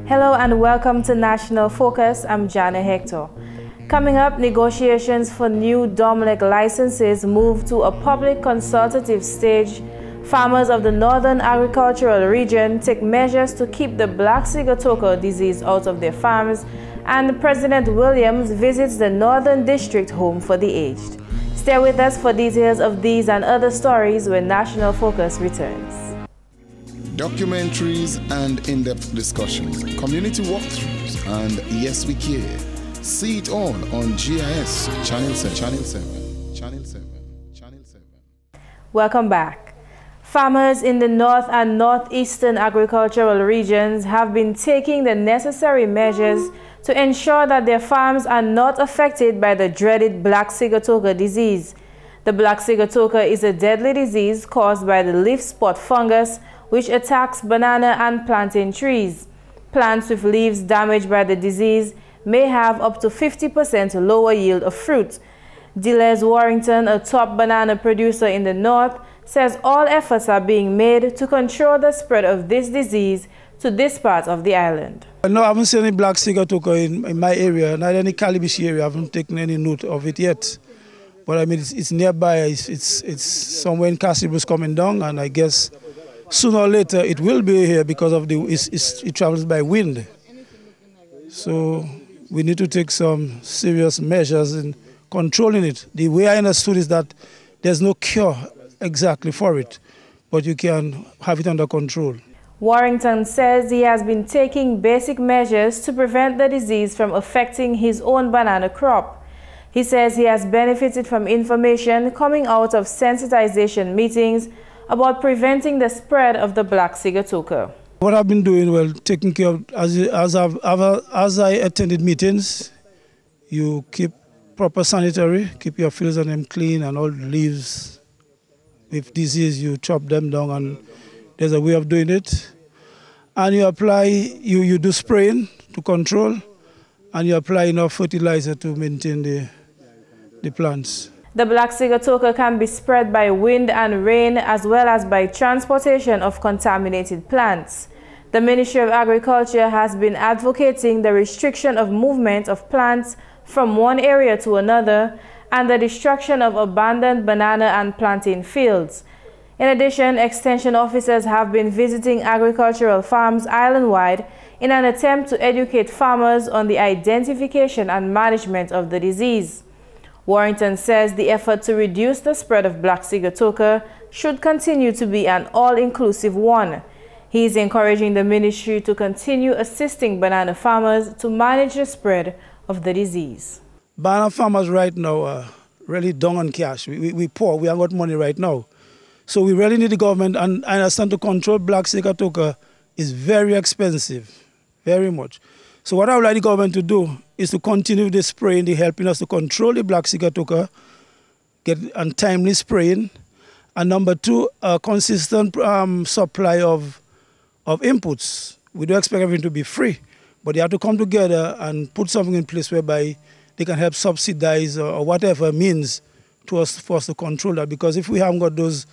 Hello and welcome to National Focus. I'm Jarna Hector. Coming up, negotiations for new Dominic licenses move to a public consultative stage. Farmers of the Northern Agricultural Region take measures to keep the black Sigatoka disease out of their farms, and President Williams visits the Northern District Home for the Aged. Stay with us for details of these and other stories when National Focus returns. Documentaries and in-depth discussions, community walkthroughs, and Yes We Care. See it all on GIS Channel 7. Welcome back. Farmers in the North and Northeastern agricultural regions have been taking the necessary measures to ensure that their farms are not affected by the dreaded black Sigatoka disease. The black Sigatoka is a deadly disease caused by the leaf spot fungus, which attacks banana and plantain trees. Plants with leaves damaged by the disease may have up to 50% lower yield of fruit. Delez Warrington, a top banana producer in the north, says all efforts are being made to control the spread of this disease to this part of the island. No, I haven't seen any black Sigatoka in my area, not any Calabishi area. I haven't taken any note of it yet. But I mean, it's nearby. It's somewhere in Cassibus coming down, and I guess sooner or later it will be here because of it travels by wind. So we need to take some serious measures in controlling it. The way I understood is that there's no cure exactly for it, but you can have it under control. Warrington says he has been taking basic measures to prevent the disease from affecting his own banana crop. He says he has benefited from information coming out of sensitization meetings about preventing the spread of the black Sigatoka. What I've been doing, well, taking care of, as I attended meetings, you keep proper sanitary, keep your fields and them clean, and all the leaves with disease, you chop them down, and there's a way of doing it. And you apply, you do spraying to control, and you apply enough fertilizer to maintain the plants. The black Sigatoka can be spread by wind and rain, as well as by transportation of contaminated plants. The Ministry of Agriculture has been advocating the restriction of movement of plants from one area to another and the destruction of abandoned banana and plantain fields. In addition, extension officers have been visiting agricultural farms island-wide in an attempt to educate farmers on the identification and management of the disease. Warrington says the effort to reduce the spread of black Sigatoka should continue to be an all-inclusive one. He is encouraging the ministry to continue assisting banana farmers to manage the spread of the disease. Banana farmers right now are really down on cash. We poor, we haven't got money right now. So we really need the government, and I understand to control black Sigatoka is very expensive, very much. So what I would like the government to do is to continue the spraying, the helping us to control the black Sigatoka, get and timely spraying, and number two, a consistent supply of inputs. We don't expect everything to be free, but they have to come together and put something in place whereby they can help subsidize or whatever means for us to control that. Because if we haven't got those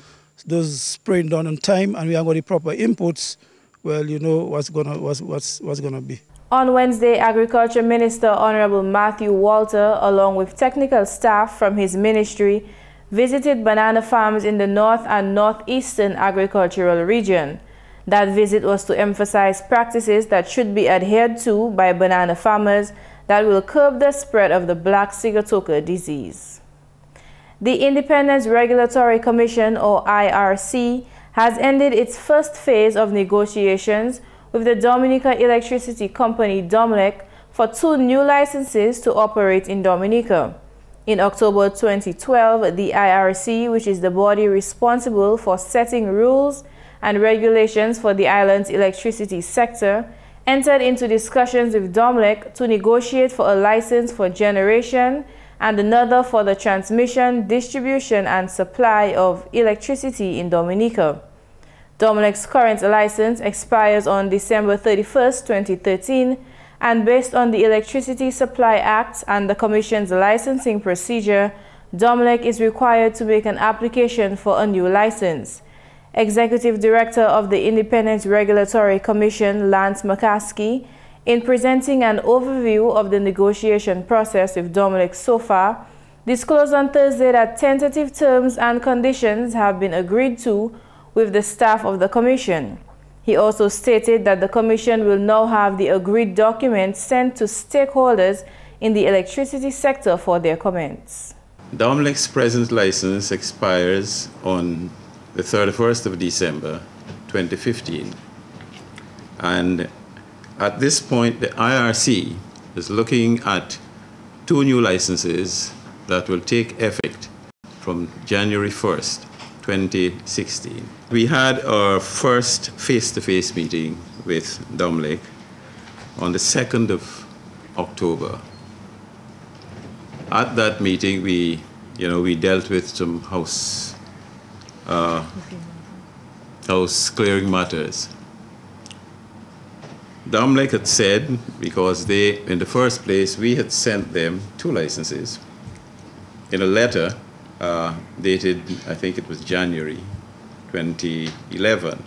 spraying done on time and we haven't got the proper inputs, well, you know what's gonna be. On Wednesday, Agriculture Minister Honorable Matthew Walter, along with technical staff from his ministry, visited banana farms in the North and Northeastern agricultural region. That visit was to emphasize practices that should be adhered to by banana farmers that will curb the spread of the black Sigatoka disease. The Independence Regulatory Commission, or IRC, has ended its first phase of negotiations with the Dominica Electricity Company, Dominic, for 2 new licenses to operate in Dominica. In October 2012, the IRC, which is the body responsible for setting rules and regulations for the island's electricity sector, entered into discussions with Dominic to negotiate for a license for generation and another for the transmission, distribution, and supply of electricity in Dominica. Dominic's current license expires on December 31st, 2013, and based on the Electricity Supply Act and the Commission's licensing procedure, Dominic is required to make an application for a new license. Executive Director of the Independent Regulatory Commission, Lance McCaskey, In presenting an overview of the negotiation process with Dominic so far, disclosed on Thursday that tentative terms and conditions have been agreed to with the staff of the Commission. He also stated that the Commission will now have the agreed documents sent to stakeholders in the electricity sector for their comments. Dominic's present license expires on the 31st of December 2015. And at this point, the IRC is looking at 2 new licenses that will take effect from January 1st, 2016. We had our first face-to-face meeting with Dominic on the 2nd of October. At that meeting, we dealt with some house clearing matters. Dominic had said, because in the first place, we had sent them 2 licenses in a letter dated, I think it was January 2011.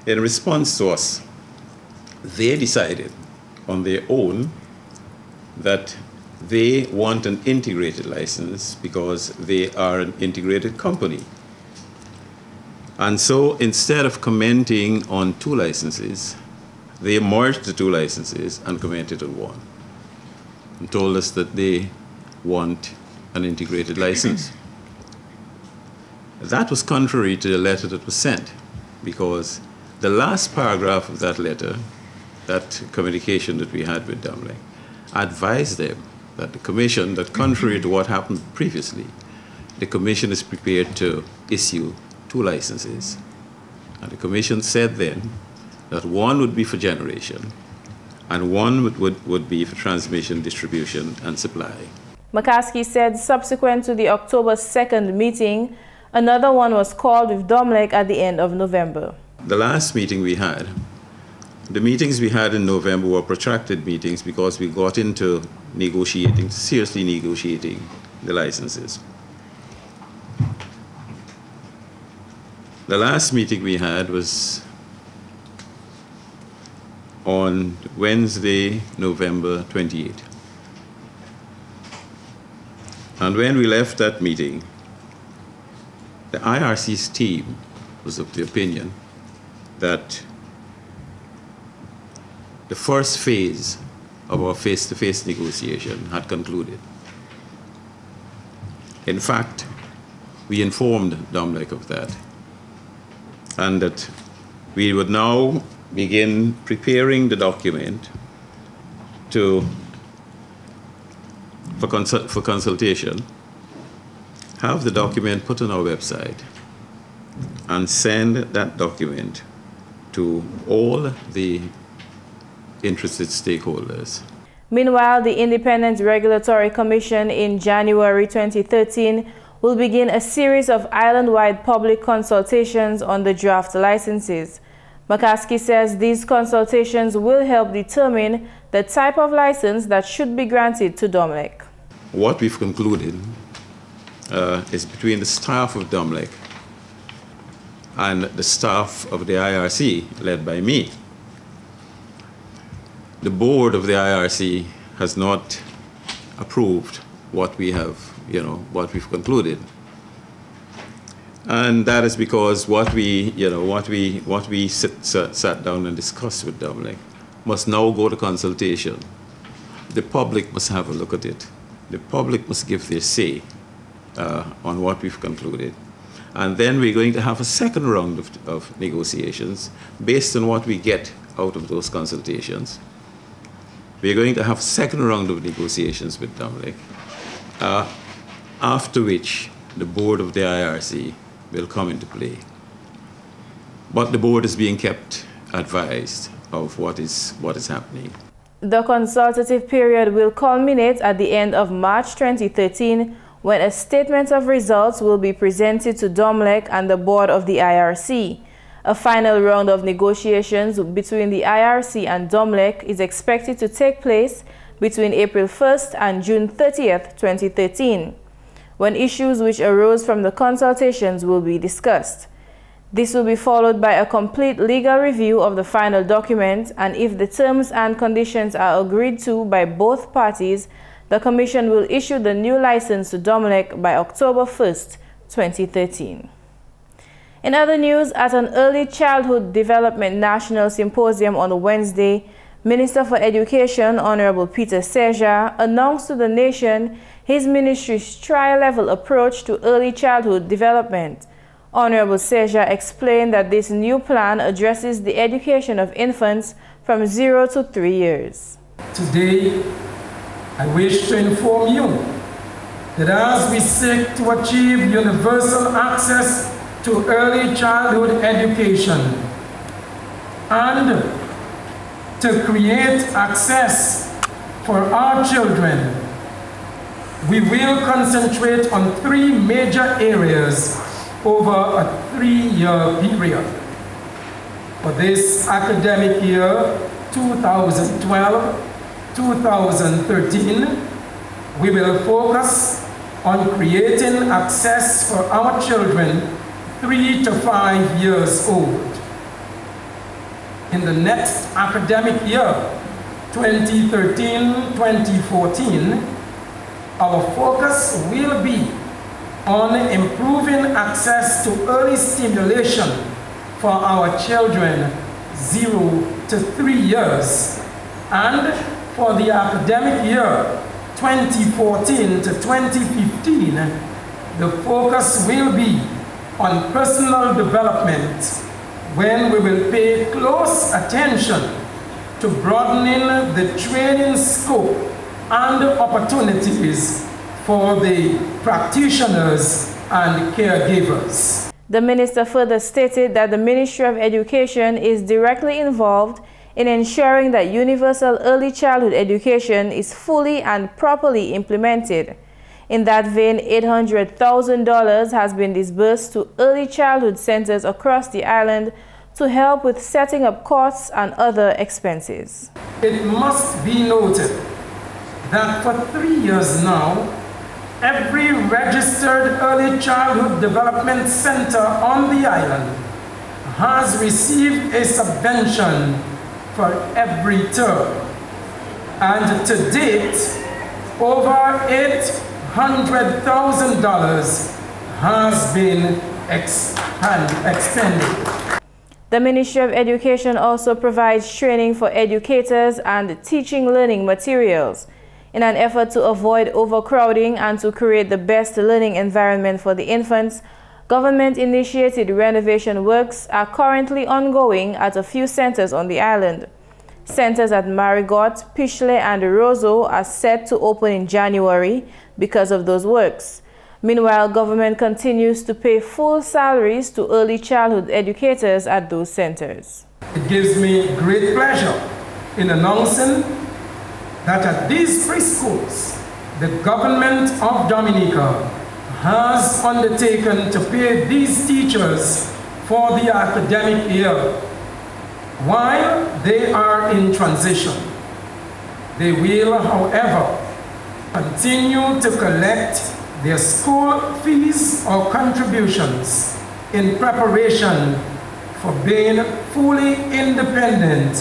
In response to us, they decided on their own that they want an integrated license because they are an integrated company. And so instead of commenting on 2 licenses, they merged the 2 licenses and commented on 1 and told us that they want an integrated license. That was contrary to the letter that was sent, because the last paragraph of that letter, that communication that we had with Dominic, advised them that the Commission, that contrary to what happened previously, the Commission is prepared to issue 2 licenses. And the Commission said then that 1 would be for generation and 1 would be for transmission, distribution, and supply. McCaskey said subsequent to the October 2nd meeting, another one was called with Dominic at the end of November. The last meeting we had, the meetings we had in November were protracted meetings because we got into negotiating, seriously negotiating the licenses. The last meeting we had was on Wednesday, November 28th. And when we left that meeting, the IRC's team was of the opinion that the first phase of our face-to-face negotiation had concluded. In fact, we informed Dominic of that, and that we would now begin preparing the document for consultation, have the document put on our website, and send that document to all the interested stakeholders. Meanwhile, the Independent Regulatory Commission in January 2013 will begin a series of island-wide public consultations on the draft licenses. McCaskey says these consultations will help determine the type of license that should be granted to Dominic. What we've concluded is between the staff of Dominic and the staff of the IRC, led by me. The board of the IRC has not approved what we have, what we've concluded. And that is because what we sat down and discussed with Dominic must now go to consultation. The public must have a look at it. The public must give their say on what we've concluded. And then we're going to have a second round of negotiations based on what we get out of those consultations. We're going to have a second round of negotiations with Dominic, after which the board of the IRC will come into play. But the board is being kept advised of what is happening. The consultative period will culminate at the end of March 2013, when a statement of results will be presented to Dominic and the board of the IRC. A final round of negotiations between the IRC and Dominic is expected to take place between April 1st and June 30th, 2013, when issues which arose from the consultations will be discussed. This will be followed by a complete legal review of the final document, and if the terms and conditions are agreed to by both parties, the Commission will issue the new license to Dominic by October 1st, 2013. In other news, at an Early Childhood Development National Symposium on Wednesday, Minister for Education, Honorable Peter Seja, announced to the nation his ministry's tri-level approach to early childhood development. Honorable Seja explained that this new plan addresses the education of infants from 0 to 3 years. Today, I wish to inform you that as we seek to achieve universal access to early childhood education and to create access for our children, we will concentrate on 3 major areas over a 3-year period. For this academic year, 2012-2013, we will focus on creating access for our children 3 to 5 years old. In the next academic year, 2013-2014, our focus will be on improving access to early stimulation for our children 0 to 3 years, and for the academic year 2014 to 2015, the focus will be on personal development, when we will pay close attention to broadening the training scope and opportunities for the practitioners and caregivers. The minister further stated that the Ministry of Education is directly involved in ensuring that universal early childhood education is fully and properly implemented. In that vein, $800,000 has been disbursed to early childhood centers across the island to help with setting up costs and other expenses. It must be noted that for 3 years now, every registered early childhood development center on the island has received a subvention for every term. And to date, over $800,000 has been expended. The Ministry of Education also provides training for educators and teaching learning materials. In an effort to avoid overcrowding and to create the best learning environment for the infants, government-initiated renovation works are currently ongoing at a few centers on the island. Centers at Marigot, Pishley, and Roseau are set to open in January because of those works. Meanwhile, government continues to pay full salaries to early childhood educators at those centers. It gives me great pleasure in announcing that at these preschools, the government of Dominica has undertaken to pay these teachers for the academic year while they are in transition. They will, however, continue to collect their school fees or contributions in preparation for being fully independent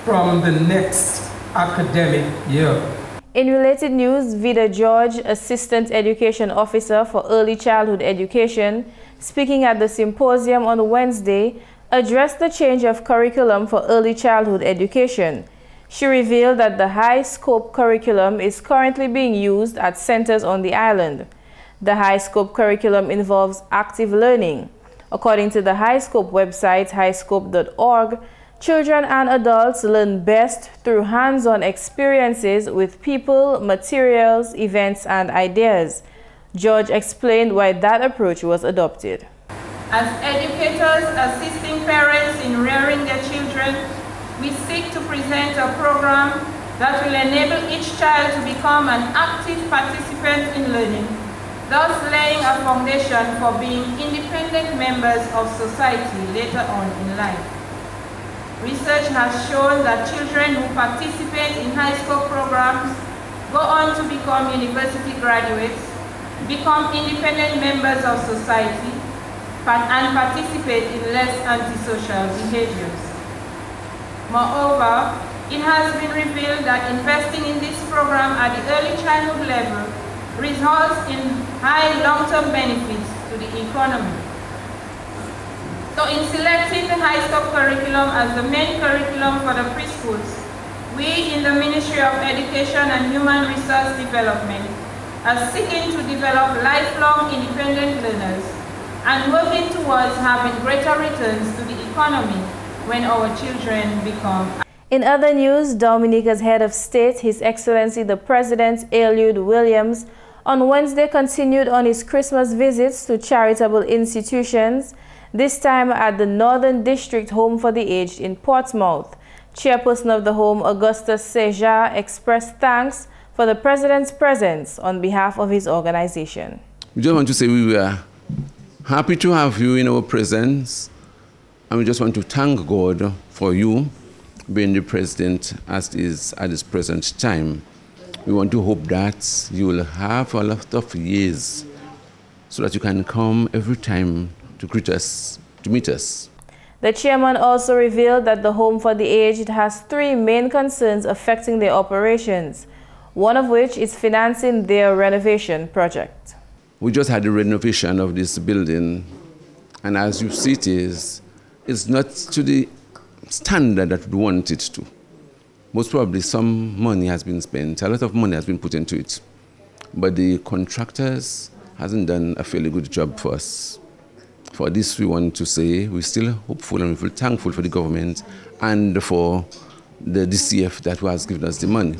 from the next academic year. In related news, Vida George, Assistant Education Officer for Early Childhood Education, speaking at the symposium on Wednesday, addressed the change of curriculum for early childhood education. She revealed that the high-scope curriculum is currently being used at centers on the island. The high-scope curriculum involves active learning. According to the high-scope website, highscope.org, children and adults learn best through hands-on experiences with people, materials, events, and ideas. George explained why that approach was adopted. As educators assisting parents in rearing their children, we seek to present a program that will enable each child to become an active participant in learning, thus laying a foundation for being independent members of society later on in life. Research has shown that children who participate in high-scope programs go on to become university graduates, become independent members of society, and participate in less antisocial behaviors. Moreover, it has been revealed that investing in this program at the early childhood level results in high long-term benefits to the economy. So in selecting the high stock curriculum as the main curriculum for the preschools, we in the Ministry of Education and Human Resource Development are seeking to develop lifelong independent learners and working towards having greater returns to the economy when our children become. In other news, Dominica's head of state, His Excellency the President Eliud Williams, on Wednesday continued on his Christmas visits to charitable institutions, this time at the Northern District Home for the Aged in Portsmouth. Chairperson of the home, Augustus Seja, expressed thanks for the President's presence on behalf of his organization. We just want to say we were happy to have you in our presence, and we just want to thank God for you being the President as is at this present time. We want to hope that you will have a lot of years so that you can come every time to greet us, to meet us. The chairman also revealed that the Home for the Aged has three main concerns affecting their operations, one of which is financing their renovation project. We just had the renovation of this building, and as you see it's not to the standard that we want it to. Most probably some money has been spent, a lot of money has been put into it, but the contractors hasn't done a fairly good job for us. For this, we want to say we're still hopeful and we feel thankful for the government and for the DCF that has given us the money.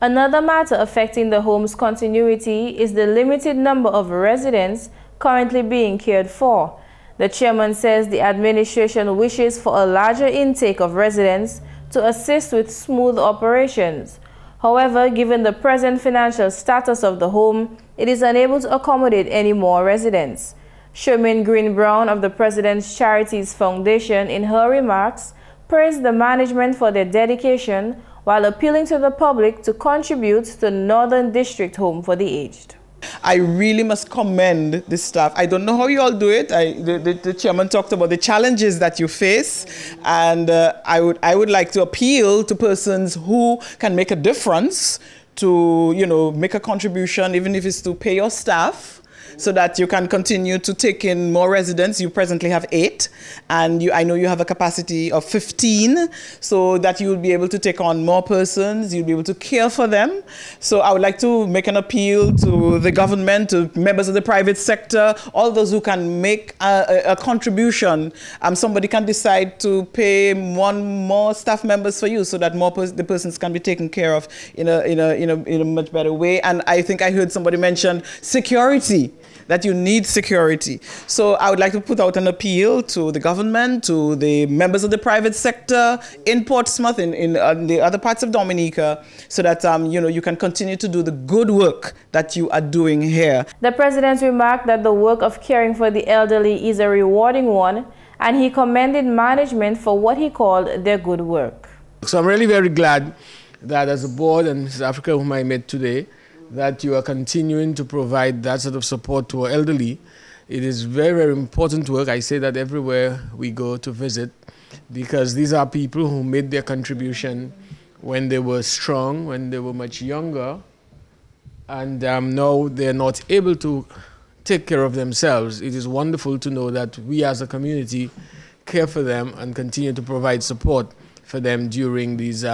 Another matter affecting the home's continuity is the limited number of residents currently being cared for. The chairman says the administration wishes for a larger intake of residents to assist with smooth operations. However, given the present financial status of the home, it is unable to accommodate any more residents. Sherman Green-Brown of the President's Charities Foundation, in her remarks, praised the management for their dedication while appealing to the public to contribute to the Northern District Home for the Aged. I really must commend the staff. I don't know how you all do it. The chairman talked about the challenges that you face, and I would like to appeal to persons who can make a difference to, make a contribution, even if it's to pay your staff, so that you can continue to take in more residents. You presently have 8, and I know you have a capacity of 15, so that you will be able to take on more persons, you'll be able to care for them. So I would like to make an appeal to the government, to members of the private sector, all those who can make a contribution. Somebody can decide to pay one more staff members for you, so that the persons can be taken care of in a much better way. And I think I heard somebody mention security, that you need security. So I would like to put out an appeal to the government, to the members of the private sector in Portsmouth, in the other parts of Dominica, so that you can continue to do the good work that you are doing here. The President remarked that the work of caring for the elderly is a rewarding one, and he commended management for what he called their good work. So I'm really very glad that as a board and Mrs. Africa, whom I met today, that you are continuing to provide that sort of support to our elderly. It is very, very important work. I say that everywhere we go to visit, because these are people who made their contribution when they were strong, when they were much younger, and now they're not able to take care of themselves. It is wonderful to know that we as a community care for them and continue to provide support for them during these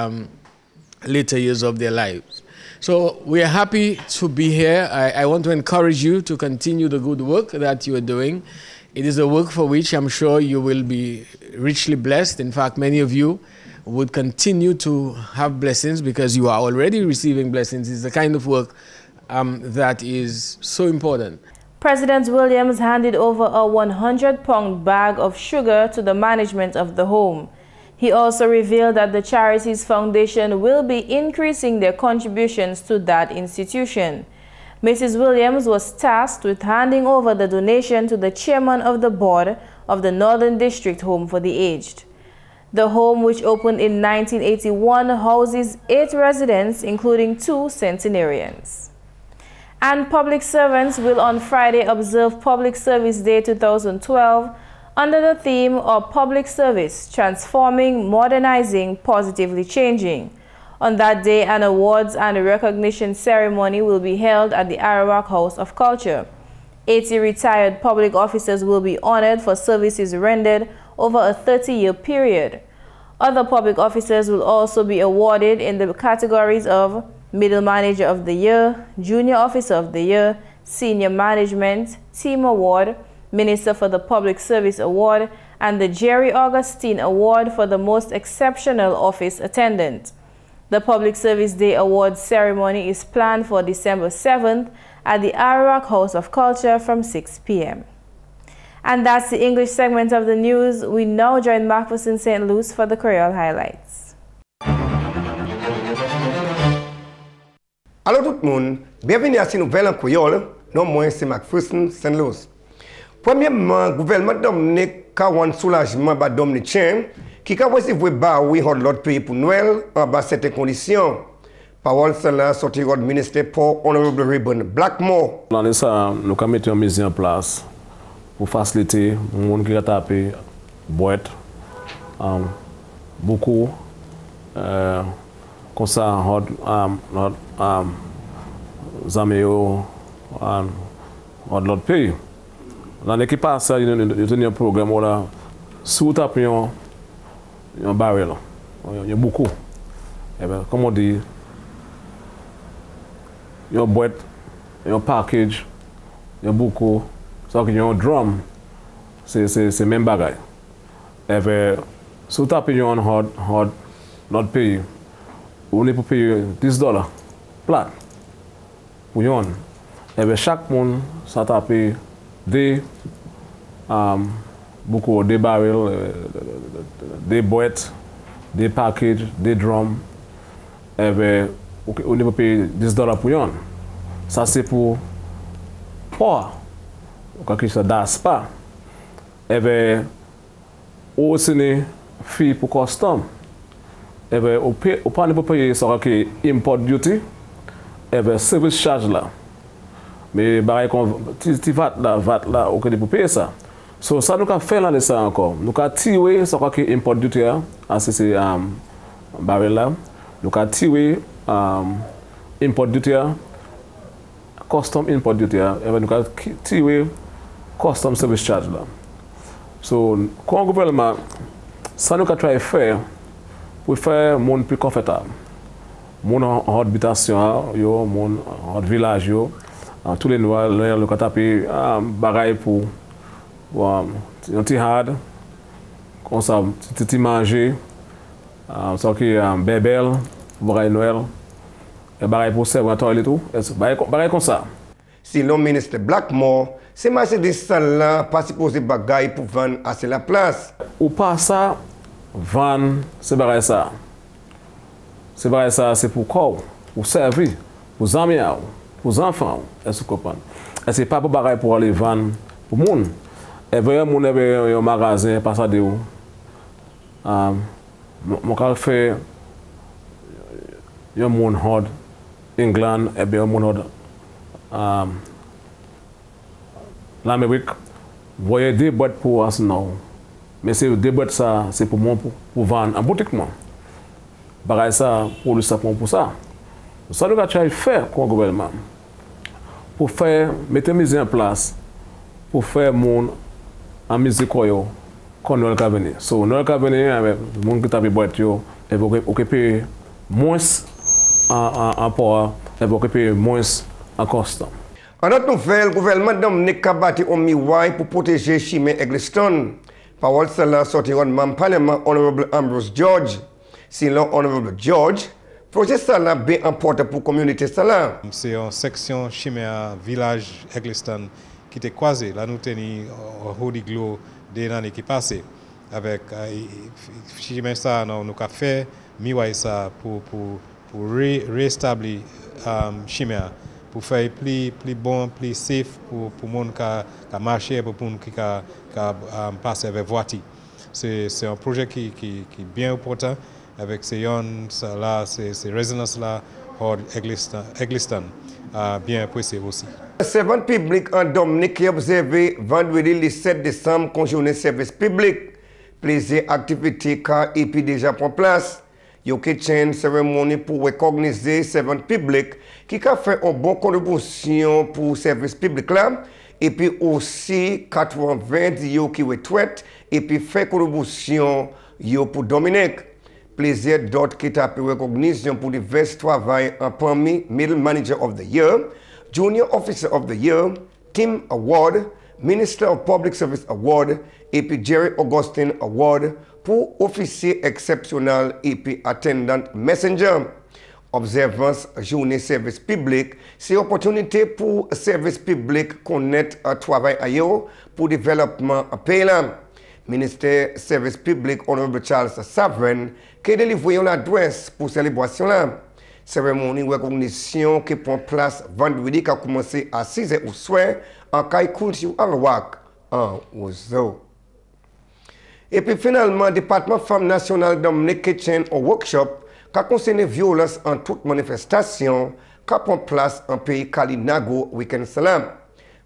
later years of their lives. So we are happy to be here. I want to encourage you to continue the good work that you are doing. It is a work for which I'm sure you will be richly blessed. In fact, many of you would continue to have blessings because you are already receiving blessings. It's the kind of work that is so important. President Williams handed over a 100-pound bag of sugar to the management of the home. He also revealed that the Charities Foundation will be increasing their contributions to that institution. Mrs. Williams was tasked with handing over the donation to the chairman of the board of the Northern District Home for the Aged. The home, which opened in 1981, houses 8 residents, including 2 centenarians. And public servants will on Friday observe Public Service Day 2012 under the theme of Public Service, Transforming, Modernizing, Positively Changing. On that day, an awards and recognition ceremony will be held at the Arawak House of Culture. 80 retired public officers will be honored for services rendered over a 30-year period. Other public officers will also be awarded in the categories of Middle Manager of the Year, Junior Officer of the Year, Senior Management, Team Award, Minister for the Public Service Award, and the Jerry Augustine Award for the Most Exceptional Office Attendant. The Public Service Day Awards ceremony is planned for December 7th at the Arawak House of Culture from 6 p.m. And that's the English segment of the news. We now join McPherson St. Luce for the Creole highlights. Allô tout le monde, bienvenue à cette nouvelle en créole. Non, moi c'est McPherson St. Luce. Premièrement, le gouvernement Dominic a un soulagement à Dominic qui a recevé oui l'autre pays pour Noël en bas certaines conditions. Parole cela sorti du ministère pour Honorable Ribbon Blackmore. Dans ça, nous avons mis une mise en place pour faciliter les gens qui ont tapé boîte, beaucoup, comme ça, les amis de l'autre pays. Dans l'équipe passée, il y a un programme où si vous tapez un baril, il y a beaucoup. Et bien, comme on dit, il y a une boîte, il y a un package, il y a beaucoup. Ça qu'il y a un drum, c'est le même bagage. Et bien, si vous tapez un notre pays, on est pour payer $10 plat. Pour yon. Et bien, chaque monde, ça tape des beaucoup des barils, des boîtes, des packages, des drums. Et bien, on est pour payer $10 pour yon. Ça c'est pour quelque chose d'asse pas. Et bien, aussi une fille pour custom. Et bien, on ne peut pas payer ce qui est import duty. Et bien, service charge là. Mais tu vas là, on peut payer ça. So, ça nous a fait là de ça encore. Nous avons tiré ce qui est import duty là, c'est baril là. Nous avons tiré import duty là, custom import duty là. Et bien, nous avons tiré custom service charge là. So, quand le gouvernement, ça nous a travaillé faire pour faire le monde plus confortable. Mon habitation, mon village, tous les noirs, le tapé, bagaille pour un petit hard, comme ça, petit manger, ça qui est bébel, bagaille Noël, et bagaille pour servir à toilette et tout, bagaille comme ça. Si le ministre Blackmore, c'est marché de salles là, pas supposé bagaille pour vendre à la place. Ou pas ça, vendre, c'est bagaille ça. C'est vrai, ça, c'est pour corps, pour servir, pour les amis, pour les enfants. Est-ce que vous comprenez? Et ce n'est pas pour aller vendre pour les gens. Et vraiment, on avait un magasin, pas ça de où. Je fais un monde hard, England, et bien un monde hard, l'Amérique. Vous voyez des boîtes pour us now. Mais c'est des boîtes, ça, c'est pour moi, pour vendre en boutique. Bagay ça pour ça pour ça. Ça nous a faire comme gouvernement pour faire mettre mise en place pour faire mon en musique koyo qu'on nous a venir. So nous a venir avec mon qui tape boîte yo et vous occuper moins en poids et vous occuper moins en costume. En autre nouvelle, le gouvernement Dominic a bâti un miroir pour protéger Chimé Eggleston. Parole cela sortira de mon parlement Honorable Ambrose George. Sinon, Honorable George, le projet ça bien important pour la communauté. C'est une section Chimé village Eggleston qui était croisée. Là, nous tenons au Glo des années qui passent. Avec Chimé, nous avons fait miroir ça pour rétablir Chimé, pour faire plus bon, plus safe pour les gens qui marchent, pour les gens qui passent avec voiture. C'est un projet qui est bien important. Avec ces résidences là hors Eggleston bien apprécié aussi. Servant public en Dominic qui observé vendredi le 7 décembre comme journée service public. Plaisir activité car et puis déjà pour place. Yo qui tient cérémonie pour recogniser servant public qui a fait une bonne contribution pour service public là et puis aussi 80 yo qui retraite et puis fait contribution yo pour Dominic. Plaisir d'autres qui t'a recognition pour divers travail en parmi Middle Manager of the Year, Junior Officer of the Year, Team Award, Minister of Public Service Award et puis Jerry Augustine Award pour officier exceptionnel et puis attendant messenger. Observance journée service public, c'est opportunité pour service public connaître un travail ailleurs pour développement paysan. Ministère Service Public Honorable Charles Savren qui a délivré une adresse pour célébration là. Cérémonie de recognition qui prend place vendredi qui a commencé à 6h au soir en Kaikunti Arawak en Ozo. Et puis finalement, le département Femmes nationales Dominic qui tient un workshop qui a concerné violence en toute manifestation qui prend place en pays Kalinago week-end salam.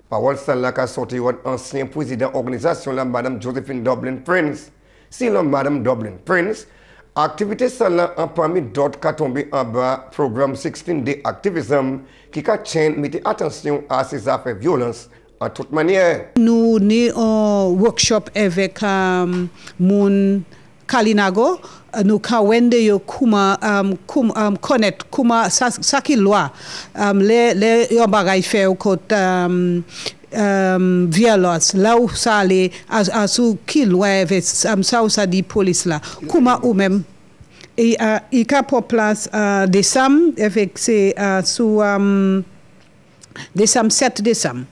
Parole celle-là qui a sorti ancien président de l'organisation, Mme Josephine Dublin Prince. Si Mme Dublin Prince, activité celle-là en parmi d'autres qui a tombé en bas, programme 16-day activism, qui a mis attention à ces affaires de violence en toute manière. Nous avons un workshop avec mon Kalinago. Nous avons connaître comment ça qui loi les bagages fait violence là où ça allait à sous qui loi avec ça où ça dit police là comment ou même et il a pour place décembre avec c'est sous décembre 7 décembre.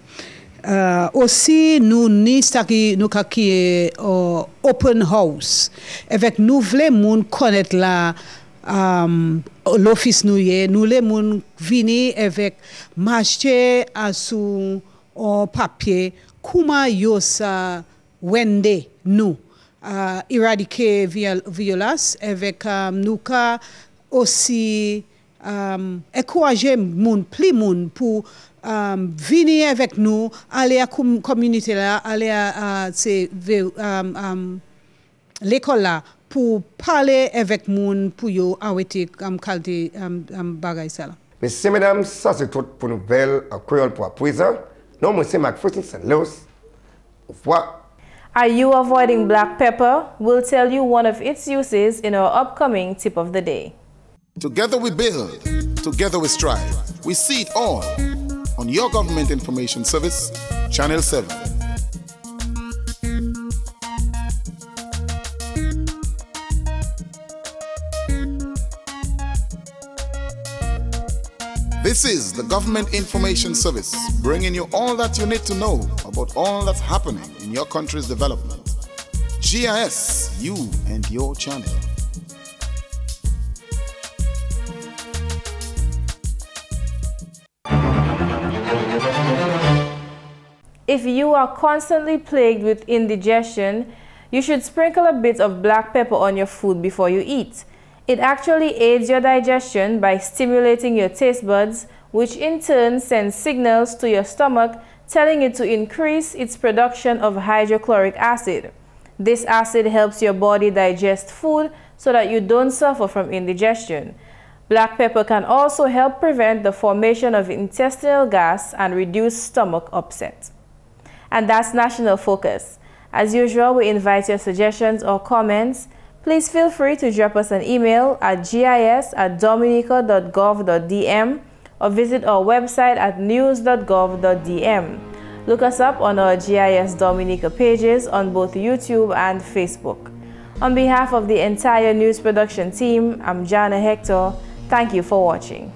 Aussi nous ni ça qui nous qui open house avec nous voulons connaître la l'office nous les moun venir avec marcher à sous papier comment yo ça wende nous éradiquer violence avec nous ka aussi encourager moun plus moun pour venir avec nous, aller à la communauté là, aller à l'école là pour parler avec nous pour yo arrêter qualité bagay ça là. Messieurs, mesdames, ça c'est tout pour nouvelle créole pour à présent. Non, moi c'est McPherson St. Luce. Au revoir. Are you avoiding black pepper? We'll tell you one of its uses in our upcoming tip of the day. Together we build, together we strive. We see it all on your Government Information Service, Channel 7. This is the Government Information Service, bringing you all that you need to know about all that's happening in your country's development. GIS, you and your channel. If you are constantly plagued with indigestion, you should sprinkle a bit of black pepper on your food before you eat. It actually aids your digestion by stimulating your taste buds, which in turn sends signals to your stomach telling it to increase its production of hydrochloric acid. This acid helps your body digest food so that you don't suffer from indigestion. Black pepper can also help prevent the formation of intestinal gas and reduce stomach upset. And that's National Focus. As usual, we invite your suggestions or comments. Please feel free to drop us an email at gis@dominica.gov.dm or visit our website at news.gov.dm. Look us up on our GIS Dominica pages on both YouTube and Facebook. On behalf of the entire news production team, I'm Jarna Hector. Thank you for watching.